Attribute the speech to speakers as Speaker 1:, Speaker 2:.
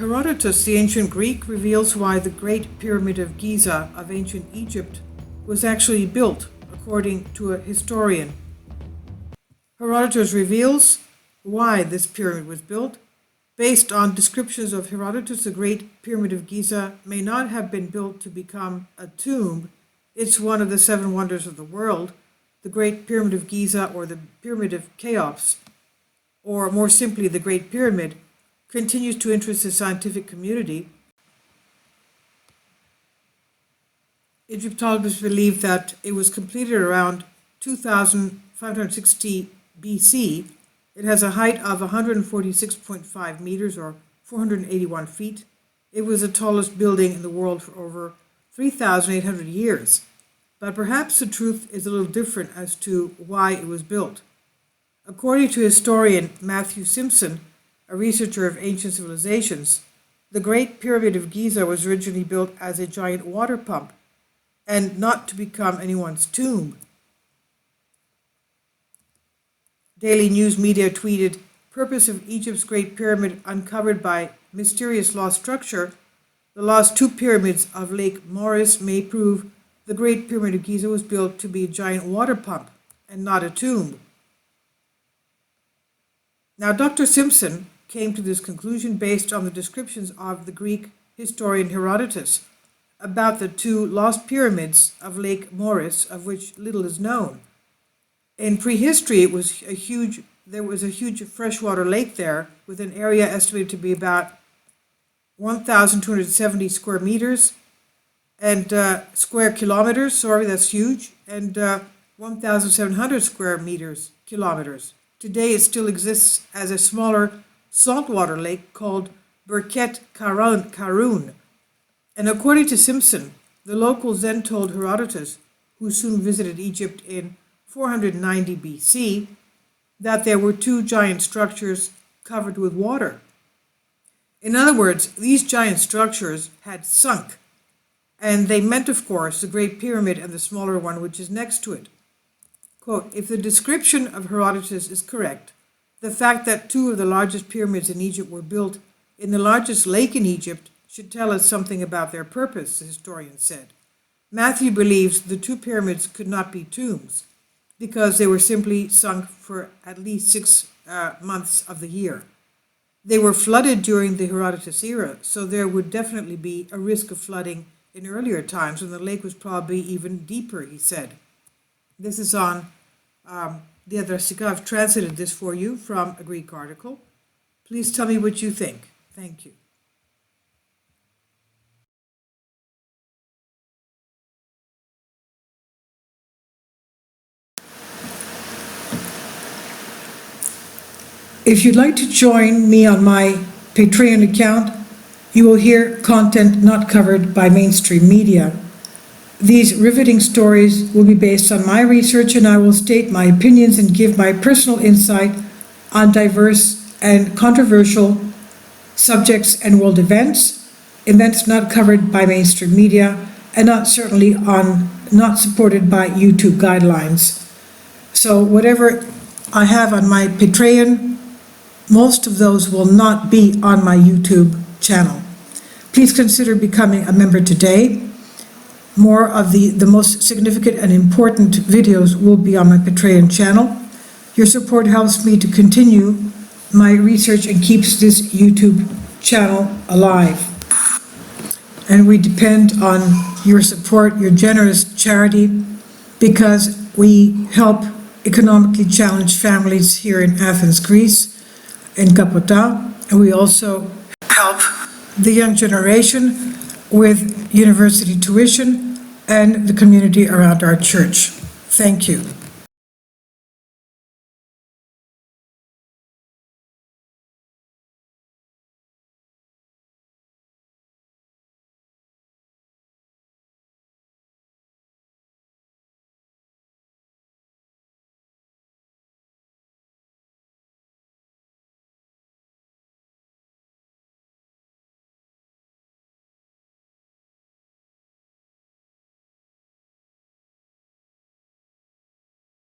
Speaker 1: Herodotus, the ancient Greek, reveals why the Great Pyramid of Giza of ancient Egypt was actually built, according to a historian. Herodotus reveals why this pyramid was built. Based on descriptions of Herodotus, the Great Pyramid of Giza may not have been built to become a tomb. It's one of the seven wonders of the world. The Great Pyramid of Giza, or the Pyramid of Cheops, or more simply the Great Pyramid, continues to interest the scientific community. Egyptologists believe that it was completed around 2560 BC. It has a height of 146.5 meters or 481 feet. It was the tallest building in the world for over 3,800 years. But perhaps the truth is a little different as to why it was built. According to historian Matthew Simpson, a researcher of ancient civilizations, the Great Pyramid of Giza was originally built as a giant water pump and not to become anyone's tomb. Daily news media tweeted, "Purpose of Egypt's Great Pyramid uncovered by mysterious lost structure. The lost two pyramids of Lake Moeris may prove the Great Pyramid of Giza was built to be a giant water pump and not a tomb." Now, Dr. Simpson came to this conclusion based on the descriptions of the Greek historian Herodotus about the two lost pyramids of Lake Moeris, of which little is known. In prehistory, there was a huge freshwater lake there with an area estimated to be about 1,270 square meters and square kilometers, that's huge, and 1,700 square kilometers. Today it still exists as a smaller saltwater lake called Birket Karun. And according to Simpson, the locals then told Herodotus, who soon visited Egypt in 490 BC, that there were two giant structures covered with water. In other words, these giant structures had sunk, and they meant, of course, the Great Pyramid and the smaller one which is next to it. Quote, "If the description of Herodotus is correct, the fact that two of the largest pyramids in Egypt were built in the largest lake in Egypt should tell us something about their purpose," the historian said. Matthew believes the two pyramids could not be tombs because they were simply sunk for at least 6 months of the year. They were flooded during the Herodotus era, so there would definitely be a risk of flooding in earlier times when the lake was probably even deeper, he said. This is on Diadrastika. I've translated this for you from a Greek article. Please tell me what you think. Thank you. If you'd like to join me on my Patreon account, you will hear content not covered by mainstream media. These riveting stories will be based on my research, and I will state my opinions and give my personal insight on diverse and controversial subjects and world events not covered by mainstream media, and not supported by YouTube guidelines. So whatever I have on my Patreon, most of those will not be on my YouTube channel. Please consider becoming a member today. More of the most significant and important videos will be on my Patreon channel. Your support helps me to continue my research and keeps this YouTube channel alive. And we depend on your support, your generous charity, because we help economically challenged families here in Athens, Greece, in Kapota, and we also help the young generation with university tuition and the community around our church. Thank you.